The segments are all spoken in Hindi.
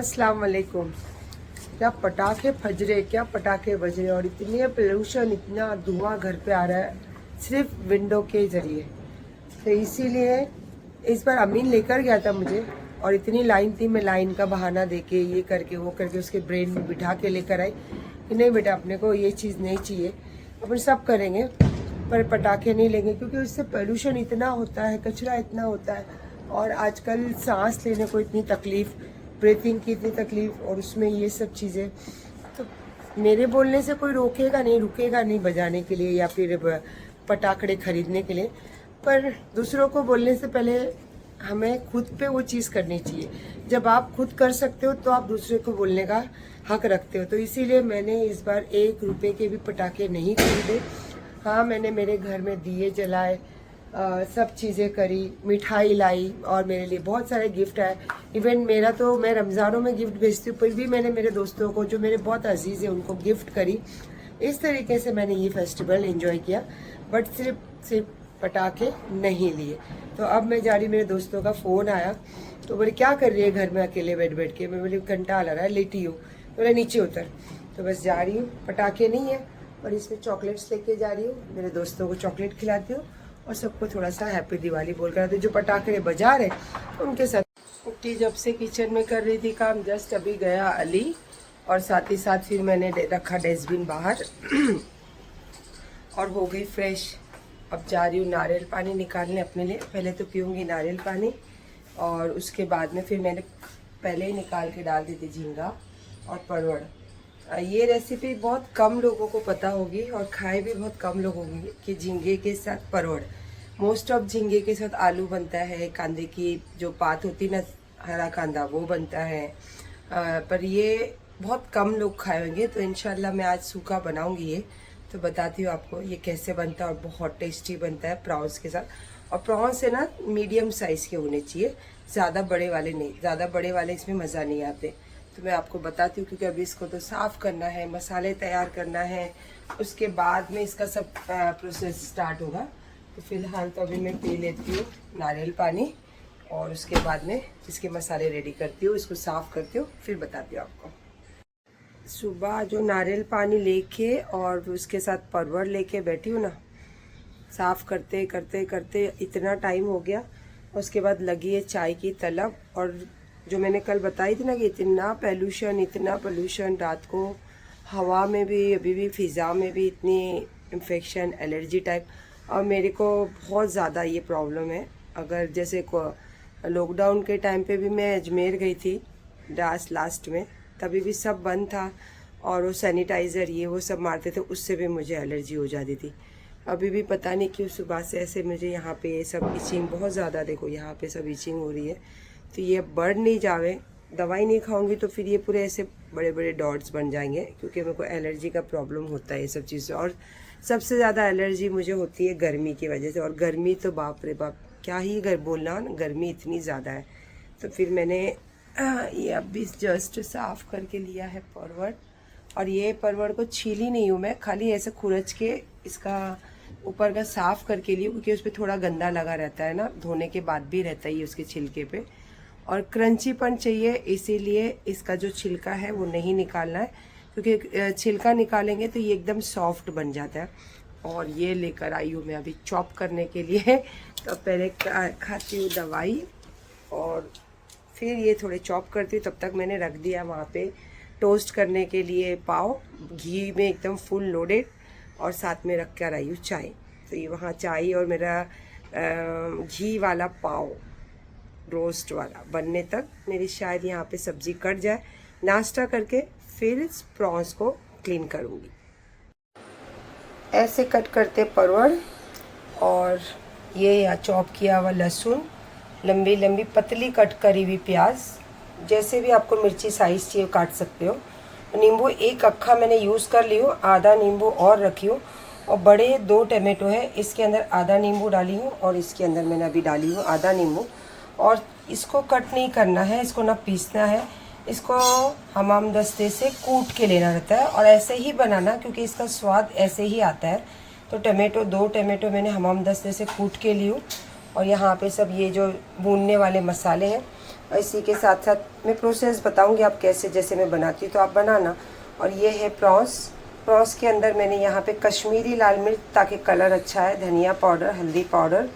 अस्सलाम वालेकुम। क्या पटाखे फज रहे, क्या पटाखे बज रहे, और इतने पोल्यूशन, इतना धुआं घर पे आ रहा है सिर्फ विंडो के जरिए। तो इसीलिए इस बार अमीन लेकर गया था मुझे, और इतनी लाइन थी, मैं लाइन का बहाना देके ये करके वो करके उसके ब्रेन में बिठा के लेकर आई कि नहीं बेटा अपने को ये चीज़ नहीं चाहिए, अपन सब करेंगे पर पटाखे नहीं लेंगे, क्योंकि उससे पोल्यूशन इतना होता है, कचरा इतना होता है, और आजकल सांस लेने को इतनी तकलीफ़, ब्रीथिंग की इतनी तकलीफ, और उसमें ये सब चीज़ें। तो मेरे बोलने से कोई रोकेगा नहीं, रुकेगा नहीं बजाने के लिए या फिर पटाखे खरीदने के लिए, पर दूसरों को बोलने से पहले हमें खुद पे वो चीज़ करनी चाहिए। जब आप खुद कर सकते हो तो आप दूसरे को बोलने का हक रखते हो। तो इसीलिए मैंने इस बार 1 रुपये के भी पटाखे नहीं खरीदे। हाँ, मैंने मेरे घर में दिए जलाए, सब चीज़ें करी, मिठाई लाई, और मेरे लिए बहुत सारे गिफ्ट आए। इवन मेरा तो मैं रमज़ानों में गिफ्ट भेजती हूँ, फिर भी मैंने मेरे दोस्तों को जो मेरे बहुत अजीज़ है उनको गिफ्ट करी। इस तरीके से मैंने ये फेस्टिवल एंजॉय किया, बट सिर्फ पटाखे नहीं लिए। तो अब मैं जा रही, मेरे दोस्तों का फ़ोन आया तो बोले क्या कर रही है घर में अकेले बैठ के। मैं बोली घंटा आ रहा है, लेटी हूँ। तो बोले नीचे उतर। तो बस जा रही हूँ, पटाखे नहीं है और इसमें चॉकलेट्स लेके जा रही हूँ। मेरे दोस्तों को चॉकलेट खिलाती हूँ और सबको थोड़ा सा हैप्पी दिवाली बोल कर आती हूँ। जो पटाखे बजा रहे उनके साथ उठी। जब से किचन में कर रही थी काम, जस्ट अभी गया अली, और साथ ही साथ फिर मैंने रखा डस्टबिन बाहर और हो गई फ्रेश। अब जा रही हूँ नारियल पानी निकालने अपने लिए। पहले तो पीऊँगी नारियल पानी, और उसके बाद में फिर मैंने पहले ही निकाल के डाल दी थी झींगा और परवड़। ये रेसिपी बहुत कम लोगों को पता होगी और खाए भी बहुत कम लोग होंगे कि झींगे के साथ परवड़। मोस्ट ऑफ झींगे के साथ आलू बनता है, कांदे की जो पात होती ना, हरा कांदा, वो बनता है, पर ये बहुत कम लोग खाए होंगे। तो इंशाल्लाह मैं आज सूखा बनाऊंगी ये, तो बताती हूँ आपको ये कैसे बनता है, और बहुत टेस्टी बनता है प्रॉन्स के साथ। और प्रॉन्स है ना मीडियम साइज़ के होने चाहिए, ज़्यादा बड़े वाले नहीं, ज़्यादा बड़े वाले इसमें मज़ा नहीं आते। तो मैं आपको बताती हूँ, क्योंकि अभी इसको तो साफ़ करना है, मसाले तैयार करना है, उसके बाद में इसका सब प्रोसेस स्टार्ट होगा। तो फिलहाल तो अभी मैं पी लेती हूँ नारियल पानी, और उसके बाद में इसके मसाले रेडी करती हूँ, इसको साफ़ करती हूँ, फिर बताती हूँ आपको। सुबह जो नारियल पानी लेके और उसके साथ परवड़ लेके बैठी हूँ ना, साफ़ करते करते करते इतना टाइम हो गया। उसके बाद लगी है चाय की तलब, और जो मैंने कल बताई थी ना कि इतना पोल्यूशन रात को, हवा में भी, अभी भी फ़िज़ा में भी इतनी इन्फेक्शन, एलर्जी टाइप। और मेरे को बहुत ज़्यादा ये प्रॉब्लम है। अगर जैसे लॉकडाउन के टाइम पे भी मैं अजमेर गई थी लास्ट में, तभी भी सब बंद था, और वो सैनिटाइज़र ये वो सब मारते थे, उससे भी मुझे एलर्जी हो जाती थी। अभी भी पता नहीं क्यों सुबह से ऐसे मुझे यहाँ पे ये सब इचिंग बहुत ज़्यादा, देखो यहाँ पे सब इचिंग हो रही है। तो ये बढ़ नहीं जावे, दवाई नहीं खाऊंगी तो फिर ये पूरे ऐसे बड़े बड़े डॉट्स बन जाएंगे, क्योंकि मेरे को एलर्जी का प्रॉब्लम होता है ये सब चीज़ से। और सबसे ज़्यादा एलर्जी मुझे होती है गर्मी की वजह से, और गर्मी तो बाप रे बाप, क्या ही बोलना, गर्मी इतनी ज़्यादा है। तो फिर मैंने ये अभी जस्ट साफ़ करके लिया है परवड़, और ये परवड़ को छीली नहीं हूँ मैं, खाली ऐसे खुरच के इसका ऊपर का साफ़ करके ली, क्योंकि उस पर थोड़ा गंदा लगा रहता है ना, धोने के बाद भी रहता ही उसके छिलके पे, और क्रंचीपन चाहिए, इसीलिए इसका जो छिलका है वो नहीं निकालना है, क्योंकि छिलका निकालेंगे तो ये एकदम सॉफ्ट बन जाता है। और ये लेकर आई हूँ मैं अभी चॉप करने के लिए। तो पहले खाती हूँ दवाई और फिर ये थोड़े चॉप करती हूँ। तब तक मैंने रख दिया वहाँ पे टोस्ट करने के लिए पाव, घी में एकदम फुल लोडेड, और साथ में रख कर आई हूँ चाय। तो ये वहाँ चाय और मेरा घी वाला पाव रोस्ट वाला बनने तक मेरी शायद यहाँ पे सब्ज़ी कट जाए। नाश्ता करके फिर इस प्रॉन्स को क्लीन करूँगी। ऐसे कट करते परवड़, और ये या चॉप किया हुआ लहसुन, लंबी लंबी पतली कट करी हुई प्याज, जैसे भी आपको मिर्ची साइज़ चाहिए काट सकते हो। नींबू 1 अक्खा मैंने यूज़ कर ली हूँ, आधा नींबू और रखी हूँ, और बड़े 2 टमाटो है, इसके अंदर आधा नींबू डाली हूँ, और इसके अंदर मैंने अभी डाली हूँ आधा नींबू। और इसको कट नहीं करना है, इसको ना पीसना है, इसको हमाम दस्ते से कूट के लेना रहता है, और ऐसे ही बनाना, क्योंकि इसका स्वाद ऐसे ही आता है। तो 2 टमाटो मैंने हमाम दस्ते से कूट के ली हूँ, और यहाँ पे सब ये जो भूनने वाले मसाले हैं और इसी के साथ साथ मैं प्रोसेस बताऊंगी आप कैसे, जैसे मैं बनाती हूँ तो आप बनाना। और ये है प्रॉन्स। प्रॉन्स के अंदर मैंने यहाँ पे कश्मीरी लाल मिर्च ताकि कलर अच्छा है, धनिया पाउडर, हल्दी पाउडर,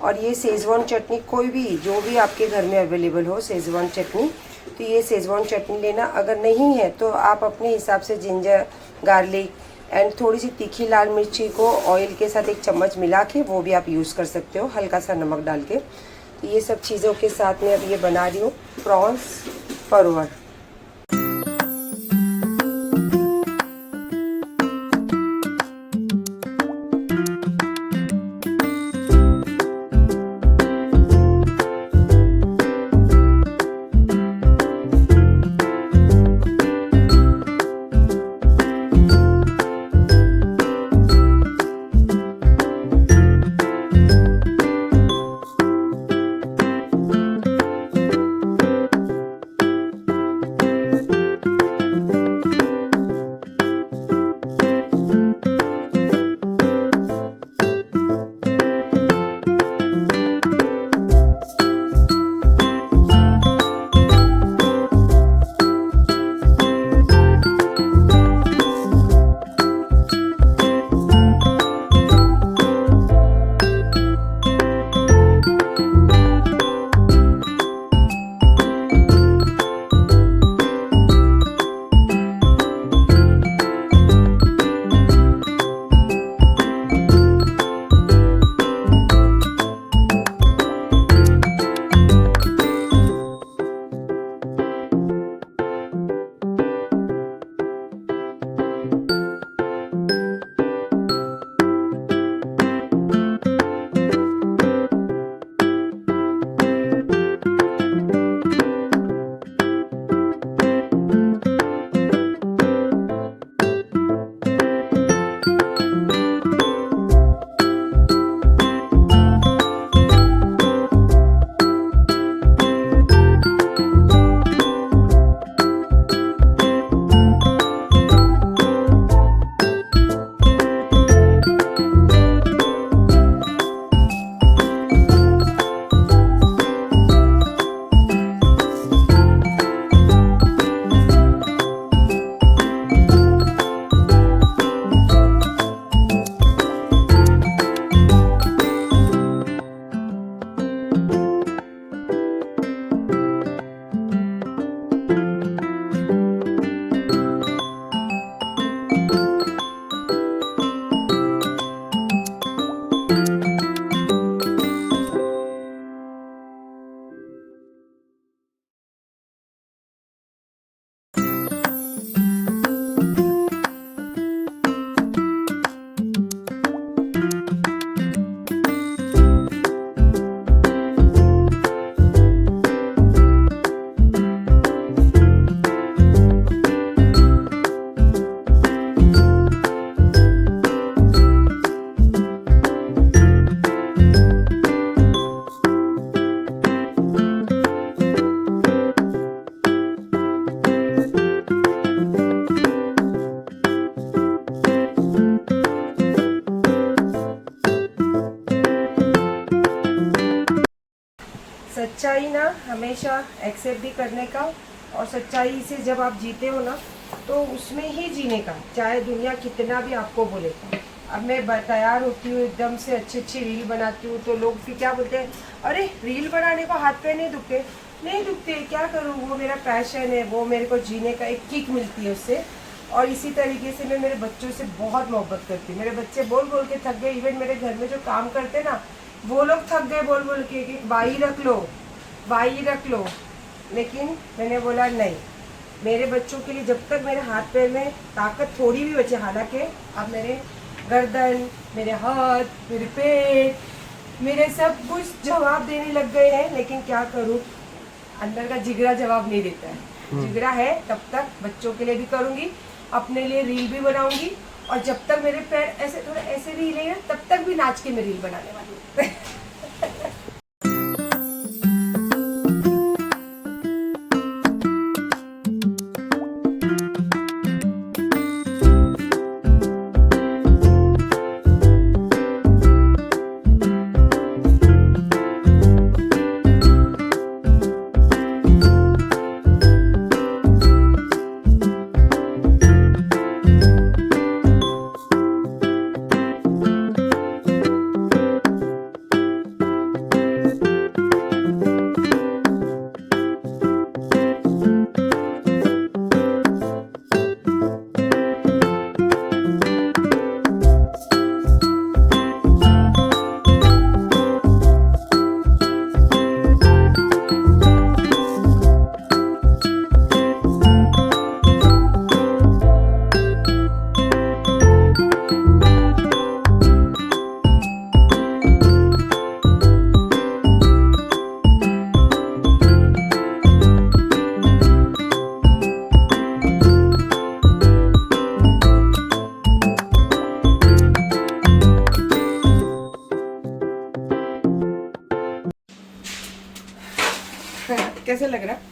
और ये शेजवान चटनी, कोई भी जो भी आपके घर में अवेलेबल हो शेजवान चटनी, तो ये शेजवान चटनी लेना। अगर नहीं है तो आप अपने हिसाब से जिंजर, गार्लिक एंड थोड़ी सी तीखी लाल मिर्ची को ऑयल के साथ 1 चम्मच मिला के वो भी आप यूज़ कर सकते हो, हल्का सा नमक डाल के। तो ये सब चीज़ों के साथ में अब ये बना रही हूँ प्रॉन्स परवर। सच्चाई ना हमेशा एक्सेप्ट भी करने का, और सच्चाई से जब आप जीते हो ना तो उसमें ही जीने का, चाहे दुनिया कितना भी आपको बोले। अब मैं तैयार होती हूँ एकदम से, अच्छी अच्छी रील बनाती हूँ तो लोग फिर क्या बोलते हैं, अरे रील बनाने को हाथ पे नहीं दुखते? नहीं दुखते, क्या करूँ, वो मेरा पैशन है, वो मेरे को जीने का एक किक मिलती है उससे। और इसी तरीके से मैं मेरे बच्चों से बहुत मोहब्बत करती हूँ। मेरे बच्चे बोल बोल के थक गए, इवन मेरे घर में जो काम करते ना वो लोग थक गए बोल बोल के कि बाई रख लो, बाई रख लो। लेकिन मैंने बोला नहीं, मेरे बच्चों के लिए जब तक मेरे हाथ पैर में ताकत थोड़ी भी बचे, हालांकि अब मेरे गर्दन, मेरे हाथ, मेरे पेट, मेरे सब कुछ जवाब देने लग गए हैं, लेकिन क्या करूं, अंदर का जिगरा जवाब नहीं देता है। जिगरा है तब तक बच्चों के लिए भी करूंगी, अपने लिए रील भी बनाऊंगी, और जब तक मेरे पैर ऐसे थोड़े ऐसे भी हिलेंगे तब तक भी नाच के मैं रील बनाने वाली हूँ। कैसे लग रहा है?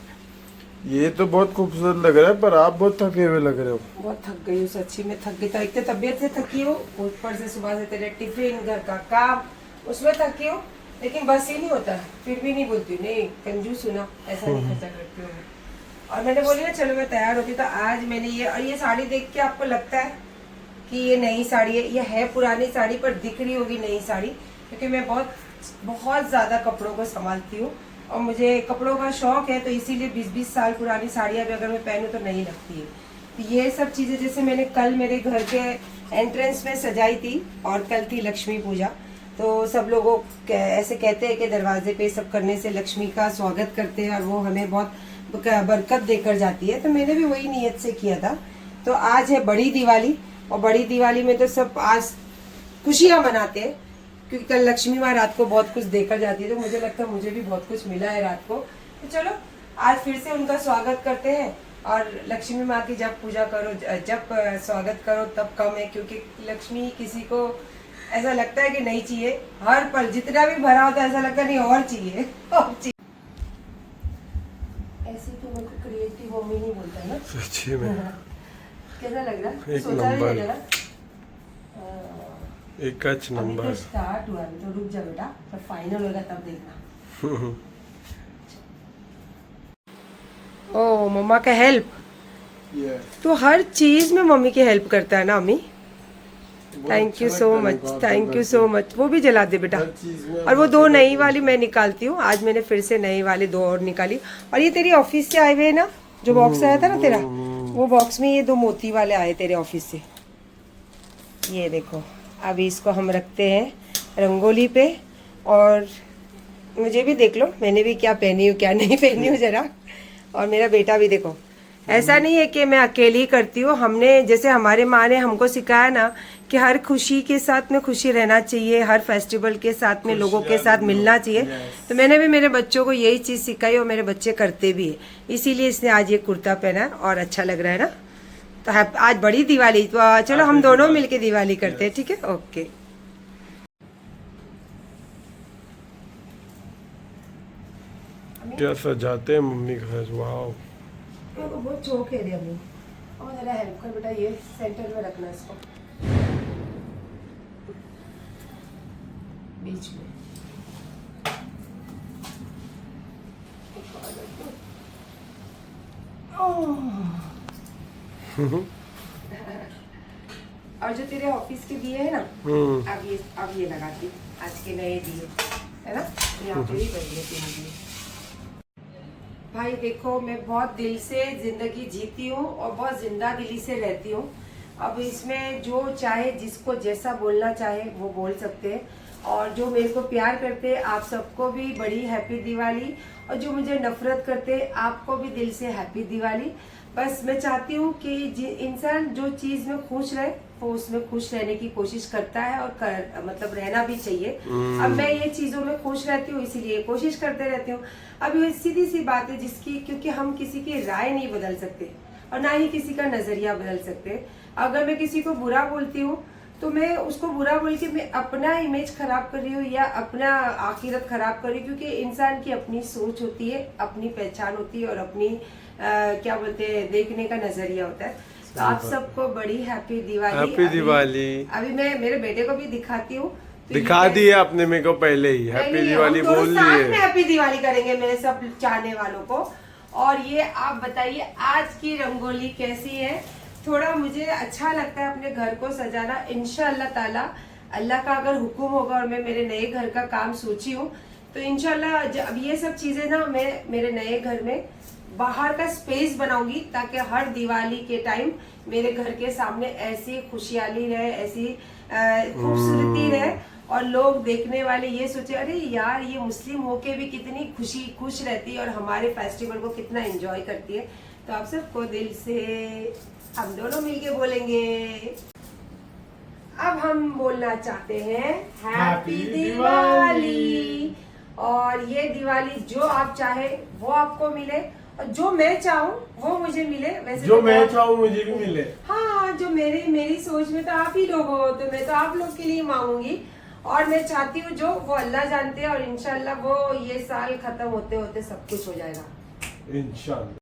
ये तो बहुत खूबसूरत लग रहा है, पर आप बहुत थके हुए लग रहे हो। बहुत थक गई हूँ सच्ची में, थक गई। तो एक तो तबीयत से थकी हूँ, ऊपर से सुबह से तेरे टिफिन, घर का काम, उसमें थकी हूँ। लेकिन बस ही नहीं होता, फिर भी नहीं बोलती हूँ, नहीं कंजूस हूँ ना, ऐसा नहीं खर्चा करती हूँ। और मैंने बोली ना चलो मैं तैयार होती, तो आज मैंने ये साड़ी देख के आपको लगता है कि ये नई साड़ी है, ये है पुरानी साड़ी पर दिख रही होगी नई साड़ी, क्योंकि मैं बहुत बहुत ज़्यादा कपड़ों को संभालती हूँ और मुझे कपड़ों का शौक है, तो इसीलिए 20-20 साल पुरानी साड़ियाँ भी अगर मैं पहनूँ तो नहीं लगती है। तो ये सब चीज़ें जैसे मैंने कल मेरे घर के एंट्रेंस में सजाई थी, और कल थी लक्ष्मी पूजा, तो सब लोगों ऐसे कहते हैं कि दरवाजे पे सब करने से लक्ष्मी का स्वागत करते हैं और वो हमें बहुत बरकत देकर जाती है। तो मैंने भी वही नीयत से किया था। तो आज है बड़ी दिवाली, और बड़ी दिवाली में तो सब आज खुशियाँ मनाते हैं, क्योंकि कल लक्ष्मी माँ रात को बहुत कुछ देकर जाती है, तो मुझे लगता है मुझे भी बहुत कुछ मिला है रात को। तो चलो आज फिर से उनका स्वागत करते हैं। और लक्ष्मी माँ की जब पूजा करो, जब स्वागत करो तब कम है, क्योंकि लक्ष्मी किसी को ऐसा लगता है कि नहीं चाहिए, हर पल जितना भी भरा होता है ऐसा लगता है नहीं और चाहिए, और चाहिए। ऐसे तो मेरे को क्रिएटिव मम्मी नहीं बोलता ना सच्ची में कैसा लग रहा है? एक सोचा भी नंबर। नहीं लगा। एक अच्छ अभी नंबर। तो स्टार्ट हुआ है, तो रुक जा बेटा, जब फाइनल होगा तब देखना। ओ मम्मा का हेल्प, तो हर चीज में मम्मी की हेल्प करता है ना अम्मी। Thank you so much, thank you so much. वो भी जला दे बेटा। और वो 2 नई वाली मैं निकालती हूँ, आज मैंने फिर से नई वाली 2 और निकाली। और ये तेरी ऑफिस से आए हुए है ना, जो बॉक्स आया था ना तेरा, वो बॉक्स में ये 2 मोती वाले आए तेरे ऑफिस से। ये देखो, अभी इसको हम रखते हैं रंगोली पे। और मुझे भी देख लो मैंने भी क्या पहनी हूँ क्या नहीं पहनी हूँ जरा। और मेरा बेटा भी देखो, ऐसा नहीं है कि मैं अकेली करती हूँ। हमने जैसे हमारे माँ ने हमको सिखाया ना कि हर खुशी के साथ में खुशी रहना चाहिए, हर फेस्टिवल के साथ में लोगों के साथ मिलना चाहिए। तो मैंने भी मेरे बच्चों को यही चीज़ सिखाई और मेरे बच्चे करते भी है। इसीलिए इसने आज ये कुर्ता पहना है और अच्छा लग रहा है ना। तो आज बड़ी दिवाली, तो चलो हम दोनों मिलके दिवाली करते हैं, ठीक है? ओके। क्या सजाते हैं मम्मी घर, वाओ। बहुत चौक है रे अभी। और जरा हेल्प कर बेटा, ये सेंटर में रखना इसको, बीच में। और जो तेरे ऑफिस के दिए है ना, अब ये लगाती, आज के नए दिए है ना, यहाँ पे भी बन गए 3 दिए। भाई देखो, मैं बहुत दिल से जिंदगी जीती हूँ और बहुत जिंदा दिली से रहती हूँ। अब इसमें जो चाहे, जिसको जैसा बोलना चाहे वो बोल सकते हैं। और जो मेरे को प्यार करते हैं आप सबको भी बड़ी हैप्पी दिवाली, और जो मुझे नफरत करते हैं आपको भी दिल से हैप्पी दिवाली। बस मैं चाहती हूँ कि इंसान जो चीज में खुश रहे वो उसमें खुश रहने की कोशिश करता है, और मतलब रहना भी चाहिए। अब मैं ये चीजों में खुश रहती हूँ, इसीलिए कोशिश करते रहती हूँ। अब ये सीधी सी बात है जिसकी, क्योंकि हम किसी की राय नहीं बदल सकते और ना ही किसी का नजरिया बदल सकते। अगर मैं किसी को बुरा बोलती हूँ तो मैं उसको बुरा बोल के मैं अपना इमेज खराब कर रही हूँ या अपना आखिरत खराब कर रही हूँ, क्योंकि इंसान की अपनी सोच होती है, अपनी पहचान होती है और अपनी क्या बोलते हैं, देखने का नजरिया होता है। तो आप सबको बड़ी हैप्पी दिवाली। हैप्पी दिवाली। अभी मैं मेरे बेटे को भी दिखाती हूँ। तो दिखा दी है आपने मेरे को पहले ही, हैप्पी दिवाली बोल दी है। हैप्पी दिवाली करेंगे मेरे सब चाहने वालों को। और ये आप बताइए आज की रंगोली कैसी है? थोड़ा मुझे अच्छा लगता है अपने घर को सजाना। इंशाअल्लाह ताला अल्लाह का अगर हुक्म होगा और मैं मेरे नए घर का काम सोची हूँ तो इंशाअल्लाह अब ये सब चीजें ना मैं मेरे नए घर में बाहर का स्पेस बनाऊंगी, ताकि हर दिवाली के टाइम मेरे घर के सामने ऐसी खुशहाली रहे, ऐसी खूबसूरती रहे और लोग देखने वाले ये सोचे अरे यार ये मुस्लिम होके भी कितनी खुश रहती है और हमारे फेस्टिवल को कितना एंजॉय करती है। तो आप सबको दिल से हम दोनों मिलके बोलेंगे। अब हम बोलना चाहते हैं हैप्पी दिवाली। और ये दिवाली जो आप चाहे वो आपको मिले और जो मैं चाहूँ वो मुझे मिले। वैसे जो मैं चाहूँ मुझे भी मिले। हाँ, जो मेरी सोच में तो आप ही लोग हो, तो मैं तो आप लोग के लिए मांगूंगी। और मैं चाहती हूँ जो वो अल्लाह जानते हैं और इंशाल्लाह वो ये साल खत्म होते होते सब कुछ हो जाएगा। इंशाल्लाह।